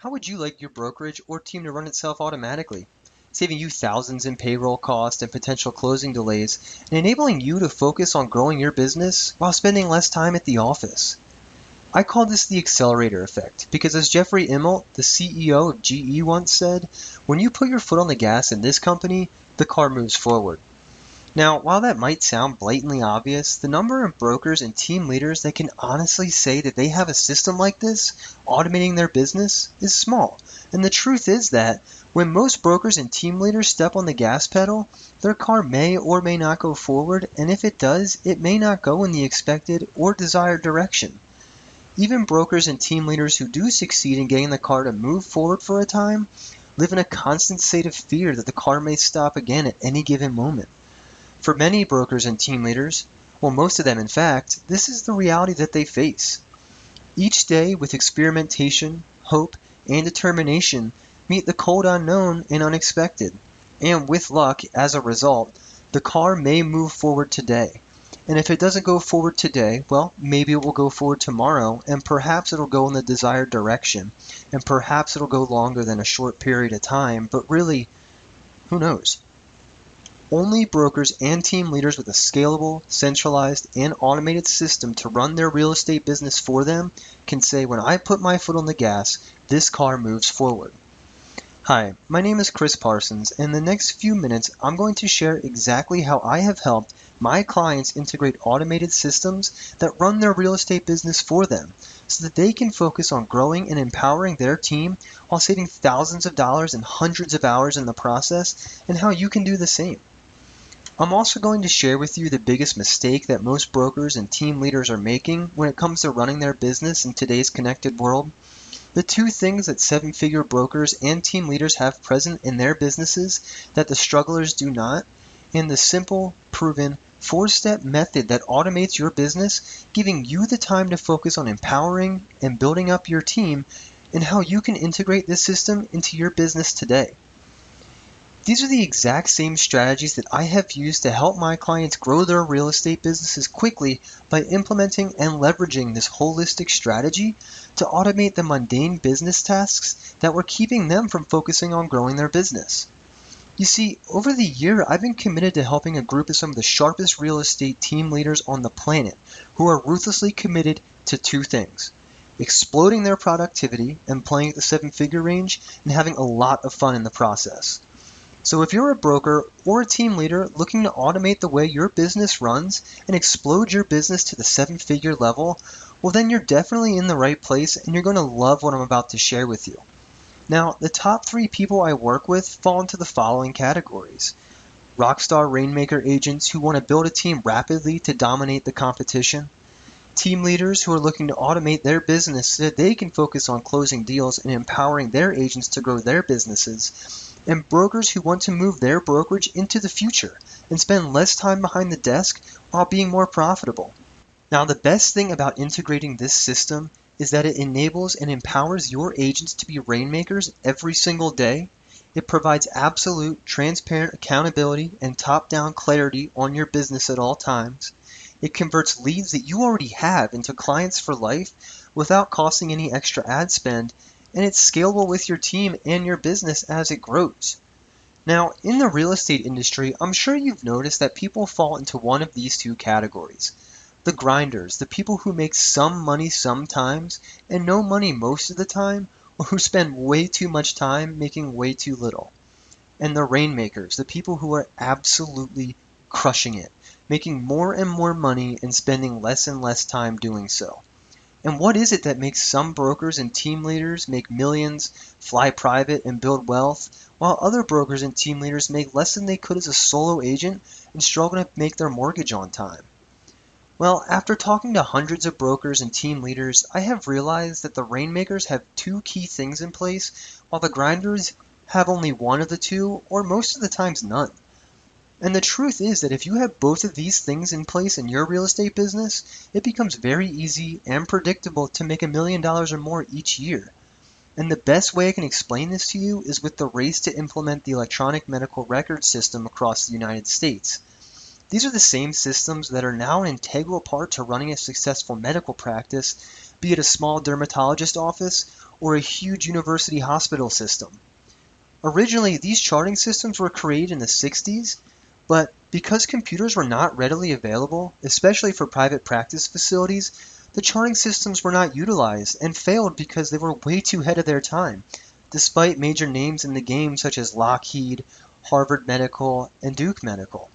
How would you like your brokerage or team to run itself automatically, saving you thousands in payroll costs and potential closing delays, and enabling you to focus on growing your business while spending less time at the office? I call this the accelerator effect because, as Jeffrey Immelt, the CEO of GE, once said, when you put your foot on the gas in this company, the car moves forward. Now, while that might sound blatantly obvious, the number of brokers and team leaders that can honestly say that they have a system like this, automating their business, is small. And the truth is that when most brokers and team leaders step on the gas pedal, their car may or may not go forward, and if it does, it may not go in the expected or desired direction. Even brokers and team leaders who do succeed in getting the car to move forward for a time live in a constant state of fear that the car may stop again at any given moment. For many brokers and team leaders, well, most of them in fact, this is the reality that they face. Each day with experimentation, hope, and determination meet the cold unknown and unexpected. And with luck, as a result, the car may move forward today. And if it doesn't go forward today, well, maybe it will go forward tomorrow, and perhaps it'll go in the desired direction. And perhaps it'll go longer than a short period of time, but really, who knows? Only brokers and team leaders with a scalable, centralized, and automated system to run their real estate business for them can say, when I put my foot on the gas, this car moves forward. Hi, my name is Chris Parsons, and in the next few minutes, I'm going to share exactly how I have helped my clients integrate automated systems that run their real estate business for them so that they can focus on growing and empowering their team while saving thousands of dollars and hundreds of hours in the process, and how you can do the same. I'm also going to share with you the biggest mistake that most brokers and team leaders are making when it comes to running their business in today's connected world. The two things that seven-figure brokers and team leaders have present in their businesses that the strugglers do not, and the simple, proven, four-step method that automates your business, giving you the time to focus on empowering and building up your team, and how you can integrate this system into your business today. These are the exact same strategies that I have used to help my clients grow their real estate businesses quickly by implementing and leveraging this holistic strategy to automate the mundane business tasks that were keeping them from focusing on growing their business. You see, over the year, I've been committed to helping a group of some of the sharpest real estate team leaders on the planet who are ruthlessly committed to two things: exploding their productivity and playing at the seven-figure range, and having a lot of fun in the process. So if you're a broker or a team leader looking to automate the way your business runs and explode your business to the seven-figure level, well, then you're definitely in the right place and you're going to love what I'm about to share with you. Now, the top 3 people I work with fall into the following categories: rockstar rainmaker agents who want to build a team rapidly to dominate the competition, team leaders who are looking to automate their business so that they can focus on closing deals and empowering their agents to grow their businesses, and brokers who want to move their brokerage into the future and spend less time behind the desk while being more profitable. Now, the best thing about integrating this system is that it enables and empowers your agents to be rainmakers every single day. It provides absolute, transparent accountability and top-down clarity on your business at all times. It converts leads that you already have into clients for life without costing any extra ad spend, and it's scalable with your team and your business as it grows. Now, in the real estate industry, I'm sure you've noticed that people fall into one of these two categories: the grinders, the people who make some money sometimes and no money most of the time, or who spend way too much time making way too little; and the rainmakers, the people who are absolutely crushing it, making more and more money and spending less and less time doing so. And what is it that makes some brokers and team leaders make millions, fly private, and build wealth, while other brokers and team leaders make less than they could as a solo agent and struggle to make their mortgage on time? Well, after talking to hundreds of brokers and team leaders, I have realized that the rainmakers have two key things in place, while the grinders have only one of the two, or most of the times none. And the truth is that if you have both of these things in place in your real estate business, it becomes very easy and predictable to make $1 million or more each year. And the best way I can explain this to you is with the race to implement the electronic medical record system across the United States. These are the same systems that are now an integral part to running a successful medical practice, be it a small dermatologist office or a huge university hospital system. Originally, these charting systems were created in the 60s, but because computers were not readily available, especially for private practice facilities, the charting systems were not utilized and failed because they were way too ahead of their time, despite major names in the game such as Lockheed, Harvard Medical, and Duke Medical.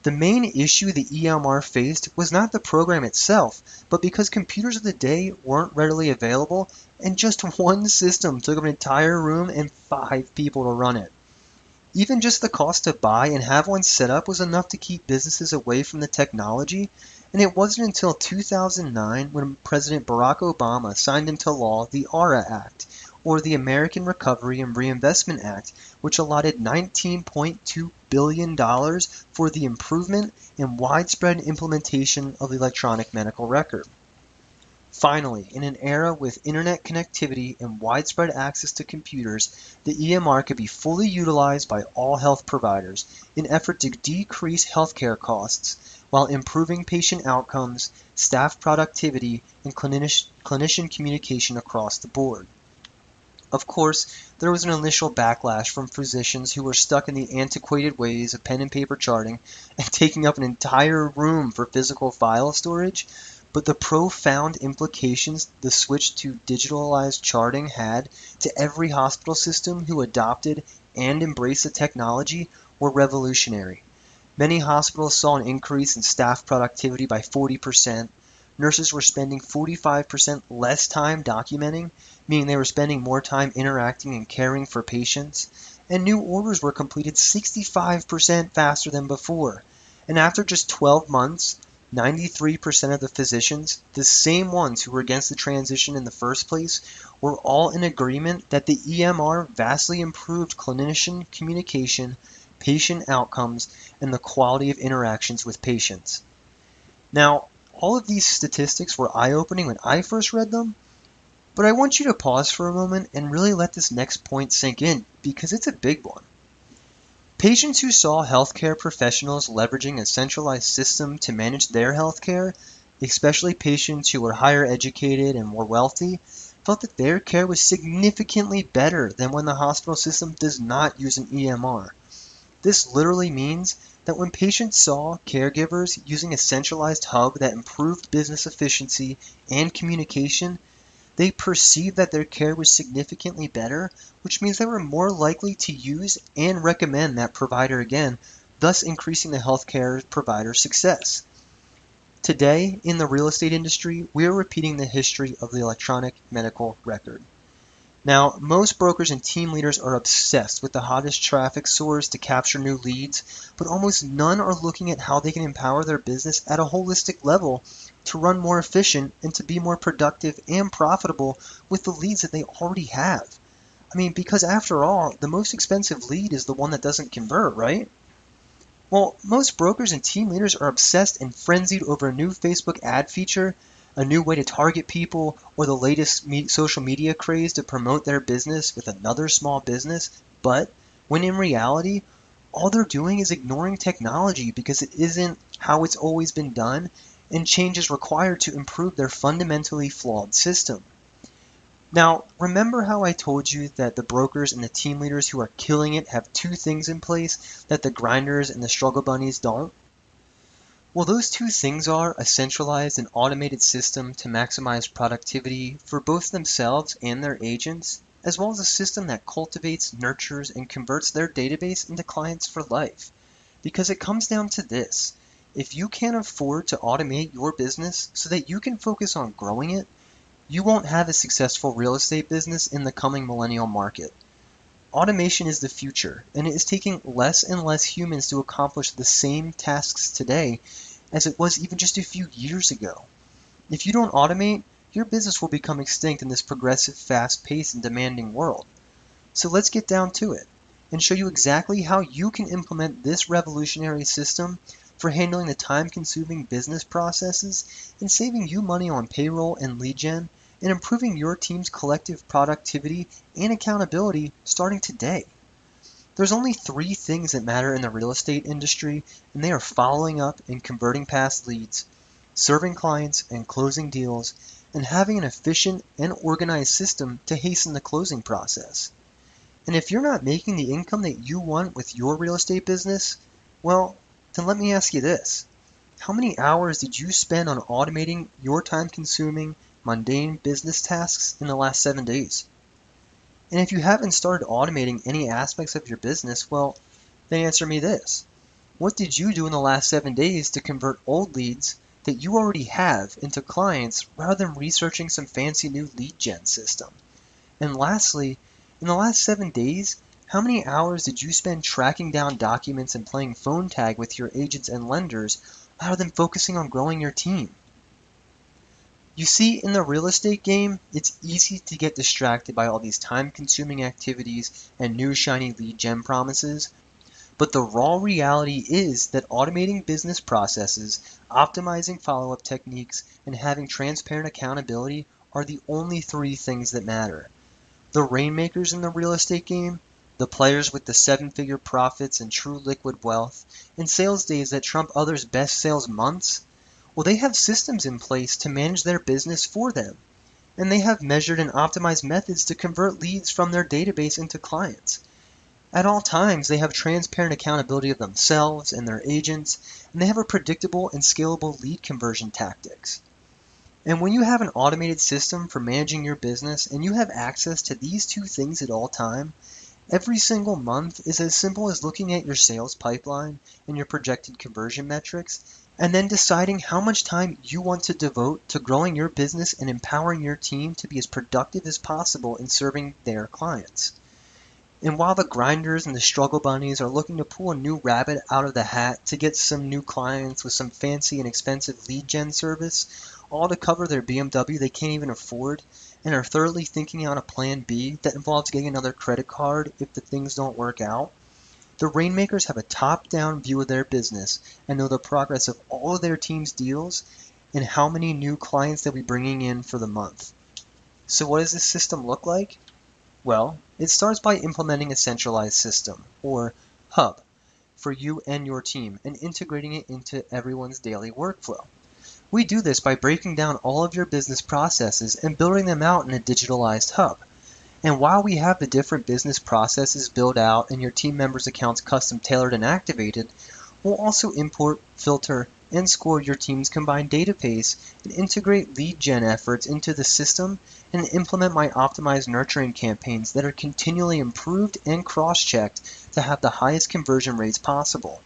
The main issue the EMR faced was not the program itself, but because computers of the day weren't readily available, and just one system took up an entire room and 5 people to run it. Even just the cost to buy and have one set up was enough to keep businesses away from the technology, and it wasn't until 2009 when President Barack Obama signed into law the ARA Act, or the American Recovery and Reinvestment Act, which allotted $19.2 billion for the improvement and widespread implementation of the electronic medical record. Finally, in an era with internet connectivity and widespread access to computers, the EMR could be fully utilized by all health providers in an effort to decrease healthcare costs while improving patient outcomes, staff productivity, and clinician communication across the board. Of course, there was an initial backlash from physicians who were stuck in the antiquated ways of pen and paper charting and taking up an entire room for physical file storage, but the profound implications the switch to digitalized charting had to every hospital system who adopted and embraced the technology were revolutionary. Many hospitals saw an increase in staff productivity by 40%. Nurses were spending 45% less time documenting, meaning they were spending more time interacting and caring for patients, and new orders were completed 65% faster than before. And after just 12 months, 93% of the physicians, the same ones who were against the transition in the first place, were all in agreement that the EMR vastly improved clinician communication, patient outcomes, and the quality of interactions with patients. Now, all of these statistics were eye-opening when I first read them, but I want you to pause for a moment and really let this next point sink in because it's a big one. Patients who saw healthcare professionals leveraging a centralized system to manage their healthcare, especially patients who were higher educated and more wealthy, felt that their care was significantly better than when the hospital system does not use an EMR. This literally means that when patients saw caregivers using a centralized hub that improved business efficiency and communication, they perceived that their care was significantly better, which means they were more likely to use and recommend that provider again, thus increasing the healthcare provider's success. Today, in the real estate industry, we are repeating the history of the electronic medical record. Now, most brokers and team leaders are obsessed with the hottest traffic source to capture new leads, but almost none are looking at how they can empower their business at a holistic level to run more efficient and to be more productive and profitable with the leads that they already have. I mean, because after all, the most expensive lead is the one that doesn't convert, right? Well, most brokers and team leaders are obsessed and frenzied over a new Facebook ad feature, a new way to target people, or the latest social media craze to promote their business with another small business, but when in reality, all they're doing is ignoring technology because it isn't how it's always been done, and change is required to improve their fundamentally flawed system. Now, remember how I told you that the brokers and the team leaders who are killing it have 2 things in place that the grinders and the struggle bunnies don't? Well, those 2 things are a centralized and automated system to maximize productivity for both themselves and their agents, as well as a system that cultivates, nurtures, and converts their database into clients for life. Because it comes down to this. If you can't afford to automate your business so that you can focus on growing it, you won't have a successful real estate business in the coming millennial market. Automation is the future, and it is taking less and less humans to accomplish the same tasks today as it was even just a few years ago. If you don't automate, your business will become extinct in this progressive, fast-paced, and demanding world. So let's get down to it and show you exactly how you can implement this revolutionary system for handling the time-consuming business processes and saving you money on payroll and lead gen, and improving your team's collective productivity and accountability starting today. There's only 3 things that matter in the real estate industry, and they are following up and converting past leads, serving clients and closing deals, and having an efficient and organized system to hasten the closing process. And if you're not making the income that you want with your real estate business, well, then let me ask you this. How many hours did you spend on automating your time-consuming, mundane business tasks in the last 7 days? And if you haven't started automating any aspects of your business, well, then answer me this. What did you do in the last 7 days to convert old leads that you already have into clients rather than researching some fancy new lead gen system? And lastly, in the last 7 days, how many hours did you spend tracking down documents and playing phone tag with your agents and lenders rather than focusing on growing your team? You see, in the real estate game, it's easy to get distracted by all these time-consuming activities and new shiny lead gen promises, but the raw reality is that automating business processes, optimizing follow-up techniques, and having transparent accountability are the only three things that matter. The rainmakers in the real estate game, the players with the seven-figure profits and true liquid wealth, and sales days that trump others' best sales months, well, they have systems in place to manage their business for them, and they have measured and optimized methods to convert leads from their database into clients. At all times, they have transparent accountability of themselves and their agents, and they have a predictable and scalable lead conversion tactics. And when you have an automated system for managing your business and you have access to these two things at all time, every single month is as simple as looking at your sales pipeline and your projected conversion metrics, and then deciding how much time you want to devote to growing your business and empowering your team to be as productive as possible in serving their clients. And while the grinders and the struggle bunnies are looking to pull a new rabbit out of the hat to get some new clients with some fancy and expensive lead gen service, all to cover their BMW they can't even afford, and are thoroughly thinking out a plan B that involves getting another credit card if the things don't work out, the rainmakers have a top-down view of their business and know the progress of all of their team's deals and how many new clients they'll be bringing in for the month. So what does this system look like? Well, it starts by implementing a centralized system, or hub, for you and your team and integrating it into everyone's daily workflow. We do this by breaking down all of your business processes and building them out in a digitalized hub. And while we have the different business processes built out and your team members' accounts custom tailored and activated, we'll also import, filter, and score your team's combined database and integrate lead gen efforts into the system and implement my optimized nurturing campaigns that are continually improved and cross-checked to have the highest conversion rates possible.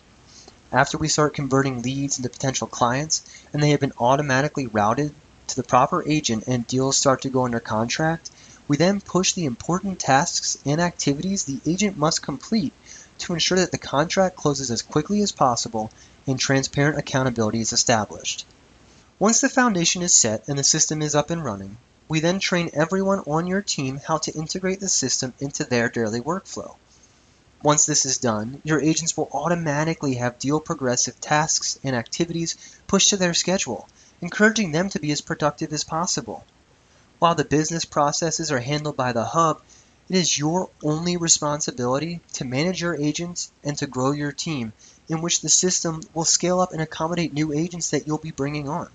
After we start converting leads into potential clients and they have been automatically routed to the proper agent and deals start to go under contract, we then push the important tasks and activities the agent must complete to ensure that the contract closes as quickly as possible and transparent accountability is established. Once the foundation is set and the system is up and running, we then train everyone on your team how to integrate the system into their daily workflow. Once this is done, your agents will automatically have deal progressive tasks and activities pushed to their schedule, encouraging them to be as productive as possible. While the business processes are handled by the hub, it is your only responsibility to manage your agents and to grow your team, in which the system will scale up and accommodate new agents that you'll be bringing on.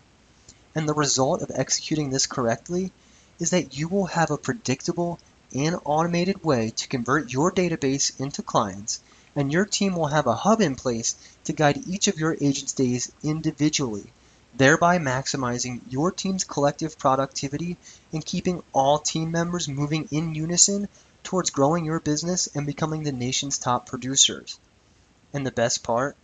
And the result of executing this correctly is that you will have a predictable and automated way to convert your database into clients, and your team will have a hub in place to guide each of your agents' days individually, thereby maximizing your team's collective productivity and keeping all team members moving in unison towards growing your business and becoming the nation's top producers. And the best part?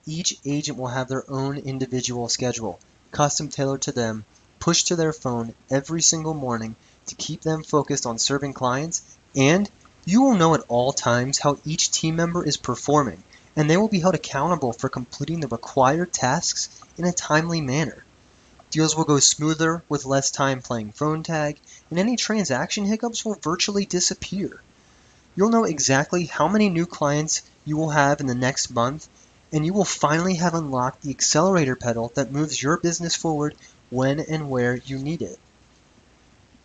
Each agent will have their own individual schedule, custom tailored to them, pushed to their phone every single morning to keep them focused on serving clients, and you will know at all times how each team member is performing, and they will be held accountable for completing the required tasks in a timely manner. Deals will go smoother with less time playing phone tag, and any transaction hiccups will virtually disappear. You'll know exactly how many new clients you will have in the next month, and you will finally have unlocked the accelerator pedal that moves your business forward when and where you need it.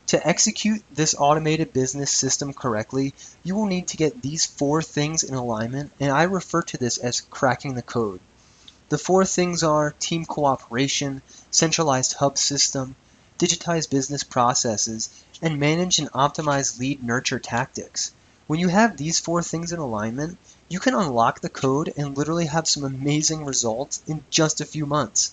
To execute this automated business system correctly, you will need to get these 4 things in alignment, and I refer to this as cracking the code. The 4 things are team cooperation, centralized hub system, digitize business processes, and manage and optimize lead nurture tactics. When you have these four things in alignment, you can unlock the code and literally have some amazing results in just a few months.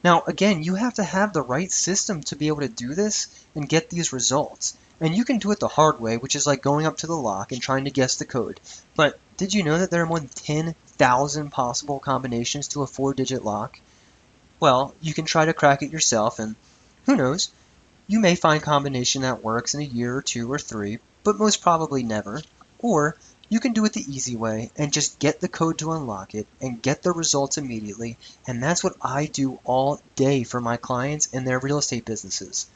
Now, again, you have to have the right system to be able to do this and get these results. And you can do it the hard way, which is like going up to the lock and trying to guess the code. But did you know that there are more than 10,000 possible combinations to a 4-digit lock? Well, you can try to crack it yourself, and who knows, you may find a combination that works in a year or 2 or 3, but most probably never. Or you can do it the easy way and just get the code to unlock it and get the results immediately, and that's what I do all day for my clients and their real estate businesses.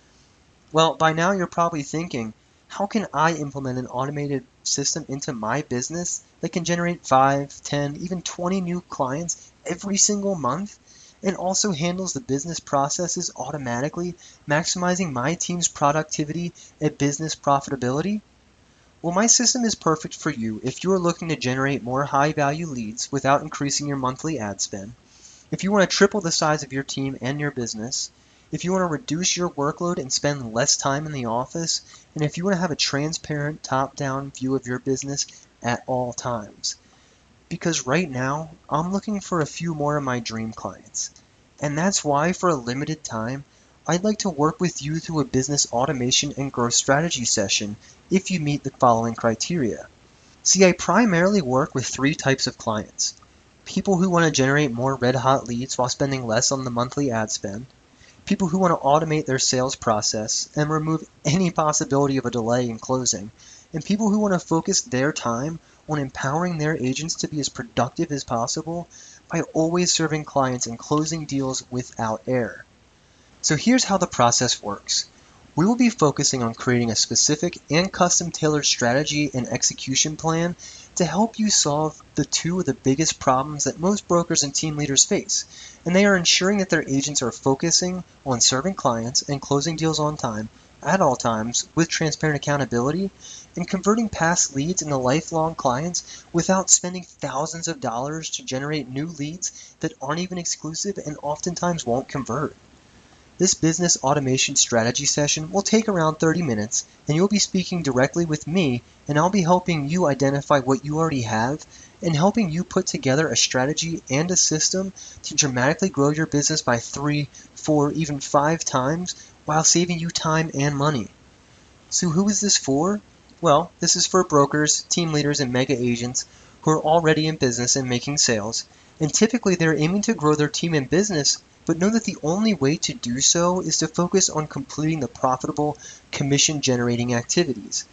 Well, by now you're probably thinking, how can I implement an automated system into my business that can generate 5, 10, even 20 new clients every single month and also handles the business processes automatically, maximizing my team's productivity and business profitability? Well, my system is perfect for you if you are looking to generate more high-value leads without increasing your monthly ad spend, if you want to triple the size of your team and your business, if you want to reduce your workload and spend less time in the office, and if you want to have a transparent top-down view of your business at all times. Because right now, I'm looking for a few more of my dream clients. And that's why, for a limited time, I'd like to work with you through a business automation and growth strategy session if you meet the following criteria. See, I primarily work with three types of clients. People who want to generate more red-hot leads while spending less on the monthly ad spend. People who want to automate their sales process and remove any possibility of a delay in closing. And people who want to focus their time on empowering their agents to be as productive as possible by always serving clients and closing deals without error. So here's how the process works. We will be focusing on creating a specific and custom-tailored strategy and execution plan to help you solve the two of the biggest problems that most brokers and team leaders face, and they are ensuring that their agents are focusing on serving clients and closing deals on time, at all times, with transparent accountability, and converting past leads into lifelong clients without spending thousands of dollars to generate new leads that aren't even exclusive and oftentimes won't convert. This business automation strategy session will take around 30 minutes, and you'll be speaking directly with me, and I'll be helping you identify what you already have and helping you put together a strategy and a system to dramatically grow your business by 3, 4, even 5 times while saving you time and money. So who is this for? Well, this is for brokers, team leaders, and mega agents who are already in business and making sales, and typically they're aiming to grow their team and business, but know that the only way to do so is to focus on completing the profitable commission-generating activities.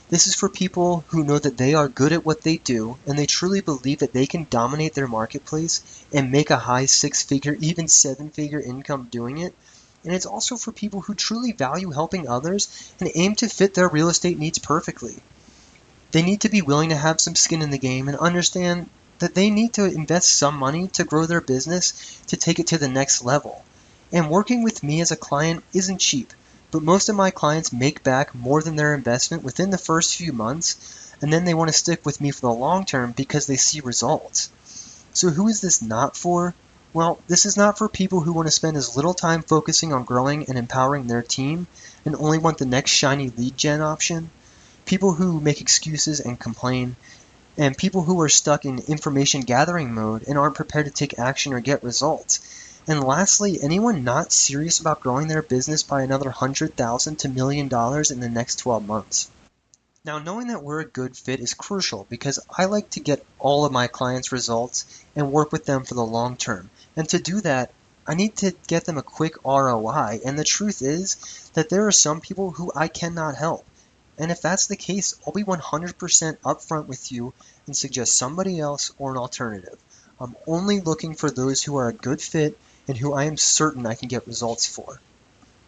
This is for people who know that they are good at what they do and they truly believe that they can dominate their marketplace and make a high 6-figure, even 7-figure income doing it. And it's also for people who truly value helping others and aim to fit their real estate needs perfectly. They need to be willing to have some skin in the game and understand that they need to invest some money to grow their business to take it to the next level. And working with me as a client isn't cheap, but most of my clients make back more than their investment within the first few months, and then they want to stick with me for the long term because they see results. So who is this not for? Well, this is not for people who want to spend as little time focusing on growing and empowering their team and only want the next shiny lead gen option. People who make excuses and complain, and people who are stuck in information gathering mode and aren't prepared to take action or get results. And lastly, anyone not serious about growing their business by another $100,000 to $1 million in the next 12 months. Now, knowing that we're a good fit is crucial because I like to get all of my clients' results and work with them for the long term. And to do that, I need to get them a quick ROI. And the truth is that there are some people who I cannot help. And if that's the case, I'll be 100% upfront with you and suggest somebody else or an alternative. I'm only looking for those who are a good fit and who I am certain I can get results for.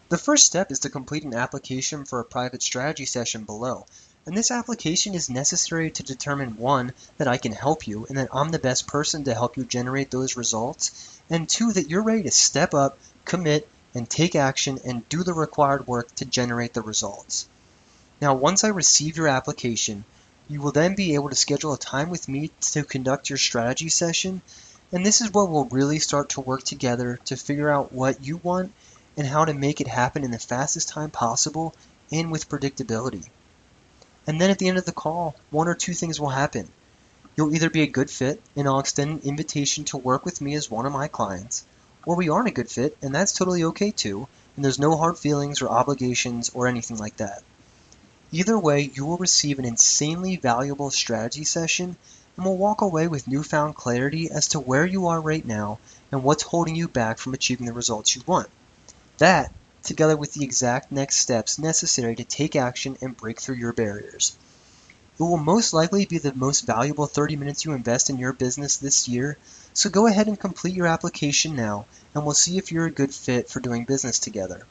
The first step is to complete an application for a private strategy session below. And this application is necessary to determine 1, that I can help you and that I'm the best person to help you generate those results, and 2, that you're ready to step up, commit, and take action and do the required work to generate the results. Now, once I receive your application, you will then be able to schedule a time with me to conduct your strategy session, and this is where we'll really start to work together to figure out what you want and how to make it happen in the fastest time possible and with predictability. And then at the end of the call, one or two things will happen. You'll either be a good fit and I'll extend an invitation to work with me as one of my clients, or we aren't a good fit and that's totally okay too, and there's no hard feelings or obligations or anything like that. Either way, you will receive an insanely valuable strategy session and will walk away with newfound clarity as to where you are right now and what's holding you back from achieving the results you want. That, together with the exact next steps necessary to take action and break through your barriers. It will most likely be the most valuable 30 minutes you invest in your business this year, so go ahead and complete your application now, and we'll see if you're a good fit for doing business together.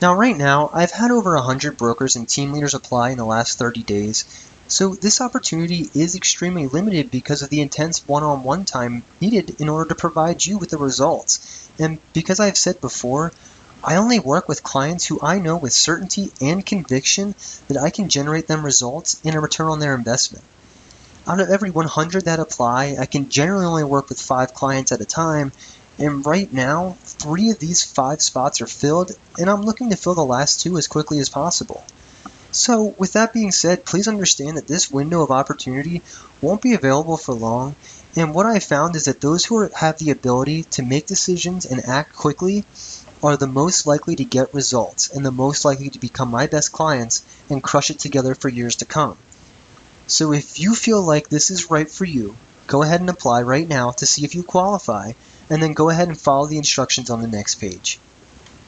Now right now, I've had over 100 brokers and team leaders apply in the last 30 days, so this opportunity is extremely limited because of the intense one-on-one time needed in order to provide you with the results. And because I've said before, I only work with clients who I know with certainty and conviction that I can generate them results and a return on their investment. Out of every 100 that apply, I can generally only work with 5 clients at a time, and right now, 3 of these 5 spots are filled, and I'm looking to fill the last 2 as quickly as possible. So, with that being said, please understand that this window of opportunity won't be available for long, and what I've found is that those who have the ability to make decisions and act quickly are the most likely to get results and the most likely to become my best clients and crush it together for years to come. So if you feel like this is right for you, go ahead and apply right now to see if you qualify, and then go ahead and follow the instructions on the next page.